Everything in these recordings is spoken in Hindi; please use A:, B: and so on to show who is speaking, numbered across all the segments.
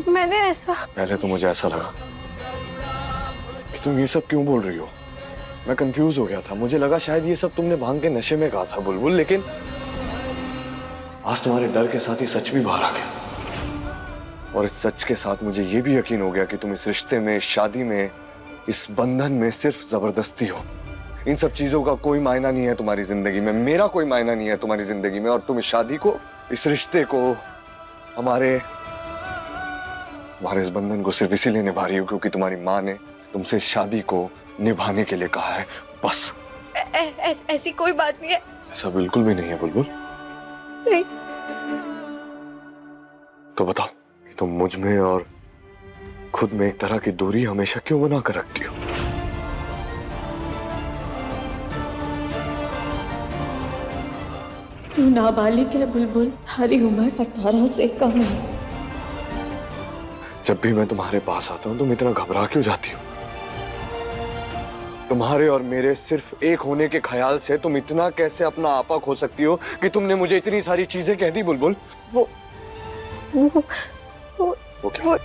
A: मैंने ऐसा।
B: पहले तो मुझे ऐसा लगा कि तुम ये सब क्यों बोल रही हो। मैं कंफ्यूज हो गया था, मुझे लगा शायद ये सब तुमने भांग के नशे में कहा था बुलबुल, लेकिन आज तुम्हारे डर के साथ ही सच भी बाहर आ गया। और इस सच के साथ मुझे ये भी यकीन हो गया कि तुम इस रिश्ते में, इस शादी में, इस बंधन में सिर्फ जबरदस्ती हो। इन सब चीजों का कोई मायना नहीं है तुम्हारी जिंदगी में, मेरा कोई मायना नहीं है तुम्हारी जिंदगी में। और तुम इस शादी को, इस रिश्ते को, हमारे इस बंधन को सिर्फ इसीलिए निभा रही हो क्योंकि तुम्हारी माँ ने तुमसे इस शादी को निभाने के लिए कहा है, बस।
A: ऐसी कोई बात नहीं है।
B: ऐसा बिल्कुल भी नहीं है बुलबुल।
A: नहीं।
B: तो बताओ कि तुम मुझ में और खुद में एक तरह की दूरी हमेशा क्यों बना कर रखती हो?
A: तू नाबालिग है बुलबुल, तुम्हारी उम्र 18 से कम है।
B: जब भी मैं तुम्हारे पास आता हूं तुम इतना घबरा क्यों जाती हो? तुम्हारे और मेरे सिर्फ एक होने के ख्याल से तुम इतना कैसे अपना आपा खो सकती हो कि तुमने मुझे इतनी सारी चीजें कह दी बुलबुल?
A: वो
B: क्या?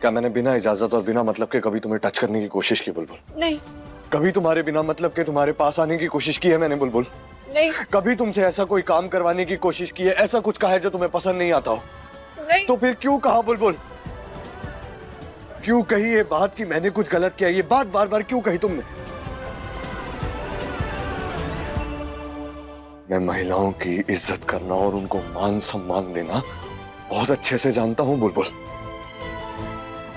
B: क्या मैंने बिना इजाजत और बिना मतलब के कभी तुम्हें टच करने की कोशिश की बुलबुल?
A: नहीं।
B: कभी तुम्हारे बिना मतलब के तुम्हारे पास आने की कोशिश की है मैंने बुलबुल?
A: नहीं।
B: कभी तुमसे ऐसा कोई काम करवाने की कोशिश की है, ऐसा कुछ कहा है जो तुम्हें पसंद नहीं आता हो?
A: नहीं।
B: तो फिर क्यों कहा बुलबुल? क्यों कही ये बात कि मैंने कुछ गलत किया? ये बात बार बार क्यों कही तुमने? मैं महिलाओं की इज्जत करना और उनको मान सम्मान देना बहुत अच्छे से जानता हूं बुलबुल।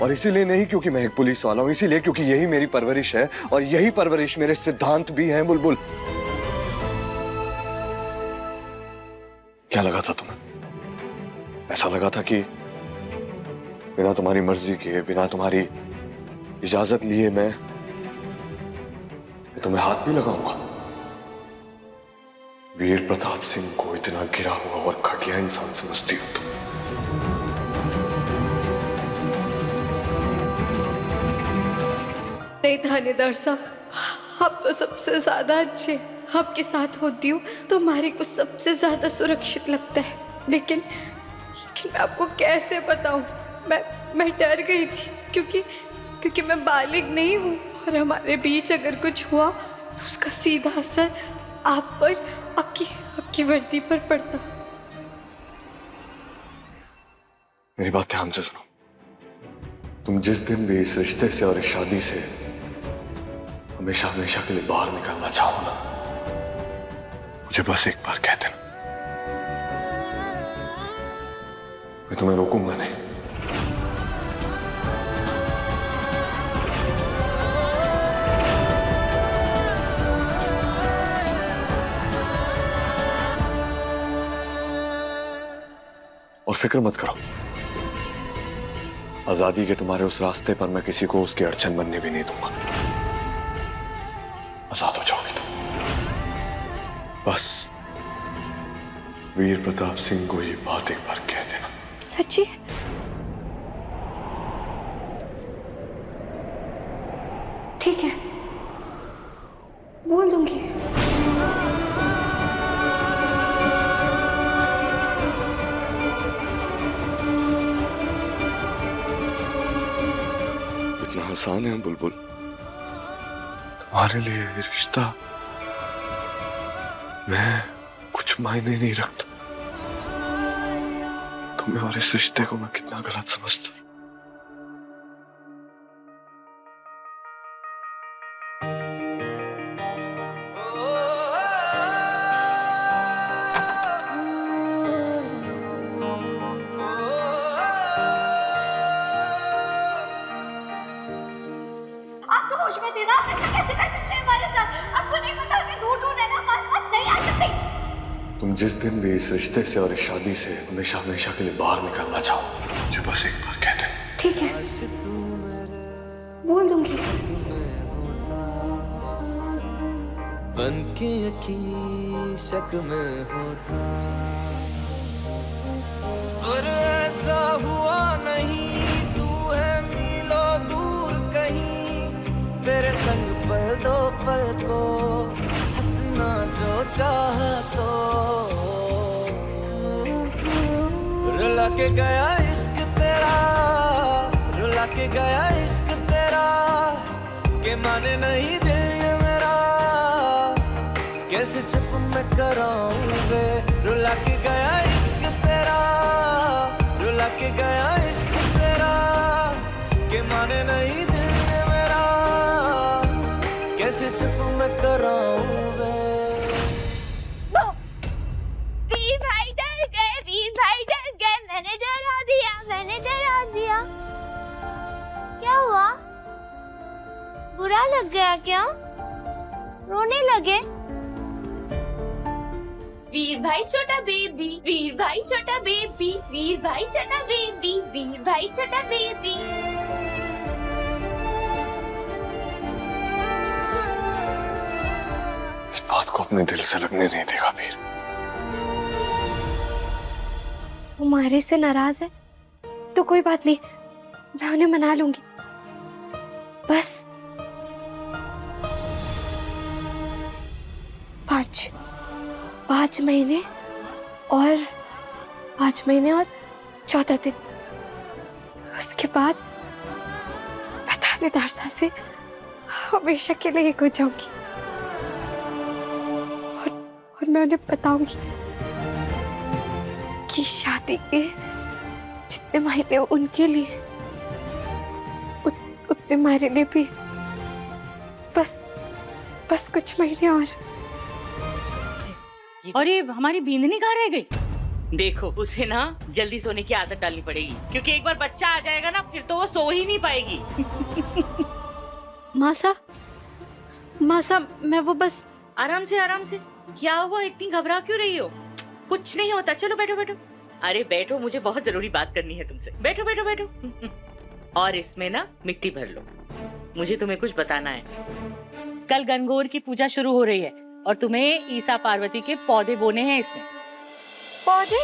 B: और इसीलिए नहीं क्योंकि मैं एक पुलिस वाला हूं, इसीलिए क्योंकि यही मेरी परवरिश है और यही परवरिश मेरे सिद्धांत भी हैं बुलबुल। क्या लगा था तुम्हें? ऐसा लगा था कि बिना तुम्हारी मर्जी के, बिना तुम्हारी इजाजत लिए मैं तुम्हें हाथ भी लगाऊंगा? वीर प्रताप सिंह को इतना गिरा हुआ और घटिया इंसान समझती हो तुम?
A: नहीं थानेदार साहब, आप तो सबसे ज्यादा अच्छे। आपके साथ होती हूँ तो हमारे को सबसे ज्यादा सुरक्षित लगता है। लेकिन मैं आपको कैसे बताऊं, मैं डर गई थी क्योंकि मैं बालिग नहीं हूँ और हमारे बीच अगर कुछ हुआ तो उसका सीधा असर आप पर, आपकी वर्दी पर पड़ता।
B: मेरी बात ध्यान से सुनो। तुम जिस दिन भी इस रिश्ते से और इस शादी से हमेशा हमेशा के लिए बाहर निकलना चाहो ना, मुझे बस एक बार कह देना, मैं तुम्हें रोकूंगा नहीं। और फिक्र मत करो, आजादी के तुम्हारे उस रास्ते पर मैं किसी को उसकी अड़चन बनने भी नहीं दूंगा। आजाद हो जाओगे तुम। बस वीर प्रताप सिंह को ये बात एक बार कह देना।
A: सच्ची? ठीक है, बोल दूंगी।
B: इतना आसान है बुलबुल? तुम्हारे लिए ये रिश्ता मैं कुछ मायने नहीं रखता। तुम्हें और इस रिश्ते को मैं कितना गलत समझता।
C: आप तो होश में थे ना, ऐसा कैसे कर सकते हैं हमारे साथ? आपको नहीं पता कि दूर दूर रहना, पास पास नहीं आ सकते।
B: तुम जिस दिन भी इस रिश्ते से और इस शादी से हमेशा हमेशा के लिए बाहर निकलना चाहो, मुझे बस एक बार कह दे।
A: ठीक है, बोल दूंगी।
D: बन के यकीन शक में होता, पर ऐसा हुआ नहीं। तू है मीलों दूर कहीं, तेरे संग पल दो पल को हंसना जो चाह तो रुला के गया इश्क तेरा, रुला के गया इश्क तेरा, के माने नहीं दिल ये मेरा, कैसे चुप मैं कराऊं वे। रुला के गया इश्क तेरा, रुला के गया इश्क तेरा, के माने नहीं दिल ये मेरा, कैसे चुप मैं कराऊं वे।
C: वीर भाई डर गए, वीर भाई डर गए, मैंने डरा दिया, मैंने डरा दिया। क्या हुआ? बुरा लग गया क्या? रोने लगे? वीर भाई छोटा बेबी, वीर भाई छोटा बेबी, वीर भाई छोटा बेबी, वीर भाई छोटा बेबी।
B: इस बात को अपने दिल से लगने नहीं देगा वीर।
A: वो मारे से नाराज है तो कोई बात नहीं, मैं उन्हें मना लूंगी। बस 5 महीने और 14 दिन, उसके बाद मैं थानेदार साहब से हमेशा के लिए हो जाऊंगी और मैं उन्हें बताऊंगी कि शादी के जितने महीने उनके लिए उतने हमारे लिए भी बस कुछ महीने
E: और ये हमारी बींदनी कहाँ रह गई? देखो उसे ना जल्दी सोने की आदत डालनी पड़ेगी, क्योंकि एक बार बच्चा आ जाएगा ना फिर तो वो सो ही नहीं पाएगी।
A: मासा मैं वो बस
E: आराम से। क्या हुआ, इतनी घबरा क्यों रही हो? कुछ नहीं होता, चलो बैठो बैठो। अरे बैठो, मुझे बहुत जरूरी बात करनी है तुमसे। बैठो बैठो बैठो। और इसमें ना मिट्टी भर लो, मुझे तुम्हें कुछ बताना है। कल गणगौर की पूजा शुरू हो रही है और तुम्हें ईसा पार्वती के पौधे बोने हैं इसमें।
A: पौधे?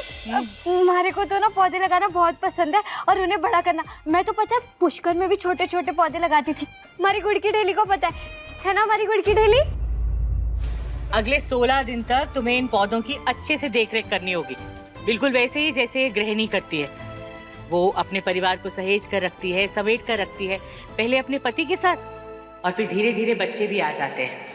A: हमारे को तो ना पौधे लगाना बहुत पसंद है और उन्हें बड़ा करना। मैं तो पता है पुष्कर में भी छोटे छोटे पौधे लगाती थी। हमारी गुड़ की ढेली को पता है ना, हमारी गुड़ की ढेली।
E: अगले 16 दिन तक तुम्हें इन पौधों की अच्छे से देखरेख करनी होगी, बिल्कुल वैसे ही जैसे गृहिणी करती है। वो अपने परिवार को सहेज कर रखती है, समेट कर रखती है, पहले अपने पति के साथ और फिर धीरे धीरे बच्चे भी आ जाते हैं।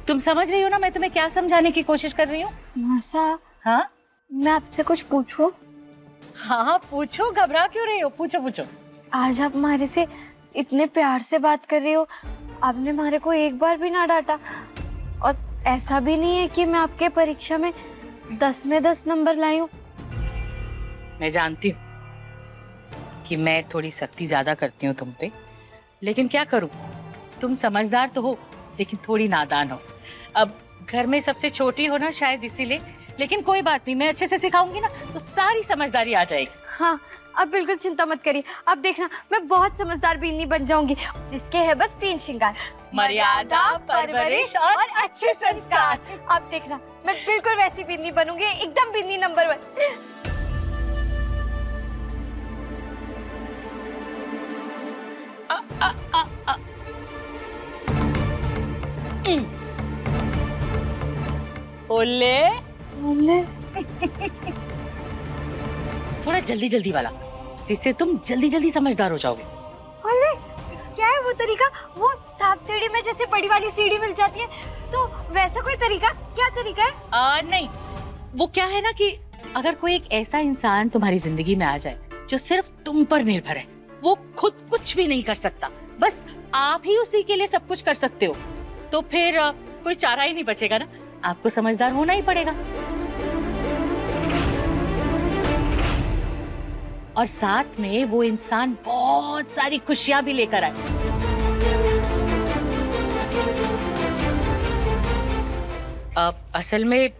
E: तुम समझ रही हो ना मैं तुम्हें क्या समझाने की कोशिश कर रही हूँ?
A: मासा,
E: हाँ
A: मैं आपसे कुछ पूछूं?
E: हाँ पूछो, घबरा क्यों रही हो? पूछो।
A: आज आप हमारे से इतने प्यार से बात कर रही हो, आपने हमारे को एक बार भी ना डांटा। और ऐसा भी नहीं है कि मैं आपके परीक्षा में 10 में 10 नंबर लाई हूँ।
E: मैं जानती हूँ कि मैं थोड़ी सख्ती ज्यादा करती हूँ तुम पे, लेकिन क्या करूँ, तुम समझदार तो हो लेकिन थोड़ी नादान हो। अब घर में सबसे छोटी हो ना शायद इसीलिए, लेकिन कोई बात नहीं, मैं अच्छे से सिखाऊंगी ना तो सारी समझदारी आ जाएगी।
A: हाँ, अब बिल्कुल चिंता मत करिए। अब देखना मैं बहुत समझदार बीनी बन जाऊंगी, जिसके है बस 3 श्रृंगार:
E: मर्यादा, परवरिश और
A: अच्छे संस्कार। अब देखना मैं बिल्कुल वैसी बीनी बनूंगी, एकदम बीनी नंबर 1।
E: ओले
A: ओले
E: थोड़ा जल्दी वाला, जिससे तुम जल्दी समझदार हो जाओगे।
A: ओले, क्या है वो तरीका? वो सांप सीढ़ी में जैसे बड़ी वाली सीढ़ी मिल जाती है, तो वैसा कोई तरीका? क्या तरीका है?
E: नहीं, वो क्या है ना कि अगर कोई एक ऐसा इंसान तुम्हारी जिंदगी में आ जाए जो सिर्फ तुम पर निर्भर है, वो खुद कुछ भी नहीं कर सकता, बस आप ही उसी के लिए सब कुछ कर सकते हो, तो फिर कोई चारा ही नहीं बचेगा ना, आपको समझदार होना ही पड़ेगा। और साथ में वो इंसान बहुत सारी खुशियां भी लेकर आए। अब असल में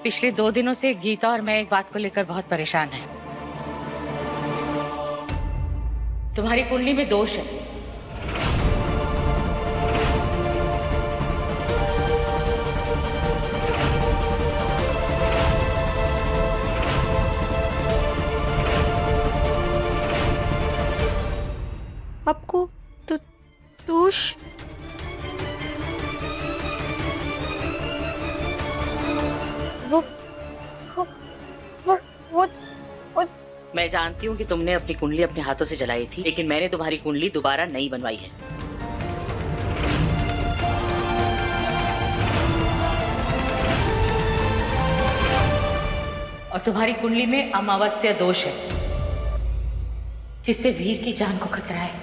E: पिछले 2 दिनों से गीता और मैं एक बात को लेकर बहुत परेशान हैं। तुम्हारी कुंडली में दोष है।
A: आपको दोष?
E: मैं जानती हूँ कि तुमने अपनी कुंडली अपने हाथों से जलाई थी, लेकिन मैंने तुम्हारी कुंडली दोबारा नहीं बनवाई है। और तुम्हारी कुंडली में अमावस्या दोष है, जिससे वीर की जान को खतरा है।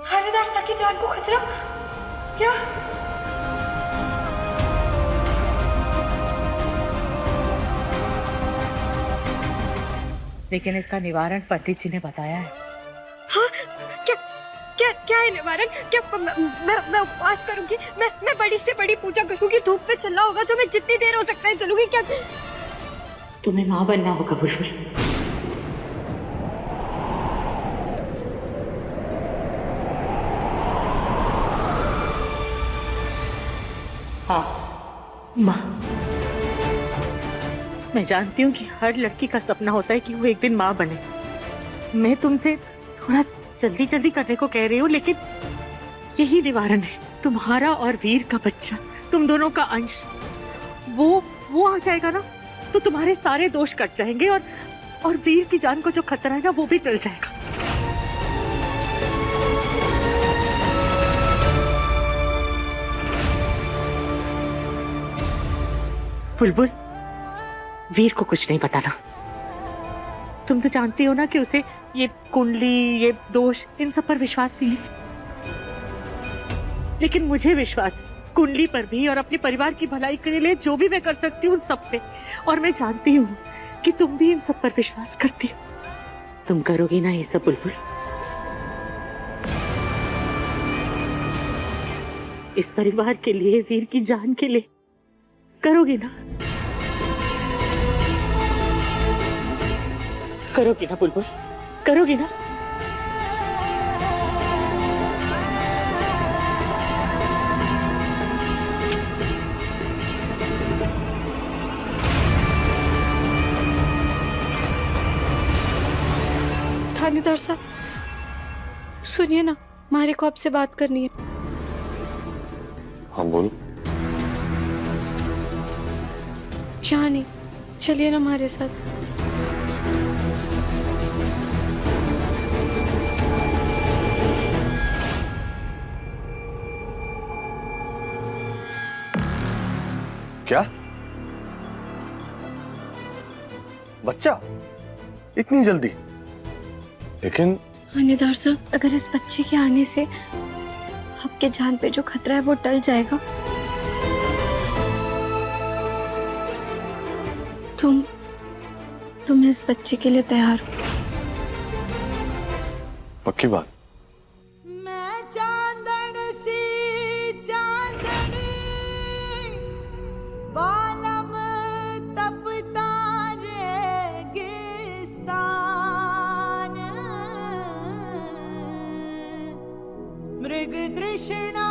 A: थानेदार सा की जान को खतरा? क्या?
E: लेकिन इसका निवारण पंडित जी ने बताया है।
A: हाँ, क्या क्या क्या है निवारण? क्या मैं उपवास करूंगी, मैं बड़ी से बड़ी पूजा करूंगी, धूप में चलना होगा तो मैं जितनी देर हो सकता है चलूंगी। क्या
E: तुम्हें मां बनना होगा बुलबुल। हाँ मां, मैं जानती हूँ कि हर लड़की का सपना होता है कि वो एक दिन माँ बने। मैं तुमसे थोड़ा जल्दी जल्दी करने को कह रही हूँ, लेकिन यही निवारण है। तुम्हारा और वीर का बच्चा, तुम दोनों का अंश, वो आ जाएगा ना, तो तुम्हारे सारे दोष कट जाएंगे और वीर की जान को जो खतरा है ना, वो भी टल जाएगा। बुलबुल, वीर को कुछ नहीं बताना। तुम तो जानती हो ना कि उसे ये कुंडली, ये दोष, इन सब पर विश्वास नहीं है, लेकिन मुझे विश्वास है कुंडली पर भी और अपने परिवार की भलाई के लिए जो भी मैं कर सकती हूँ उन सब पे। और मैं जानती हूँ कि तुम भी इन सब पर विश्वास करती हो। तुम करोगी ना ये सब बुलबुल? इस परिवार के लिए, वीर की जान के लिए करोगी ना? करोगी ना बुलबुल? करोगी ना?
A: थानेदार साहब सुनिए ना, हमारे को आपसे बात करनी है।
B: हाँ बोल।
A: यहाँ नहीं, चलिए ना हमारे साथ।
B: क्या? बच्चा? इतनी जल्दी? लेकिन
A: थानेदार साहब, अगर इस बच्चे के आने से आपके जान पे जो खतरा है वो टल जाएगा, तुम इस बच्चे के लिए तैयार हो?
B: पक्की बात?
D: मैं चांदन सी चांदनी, बालम तपता रेगिस्तान, मृग तृष्णा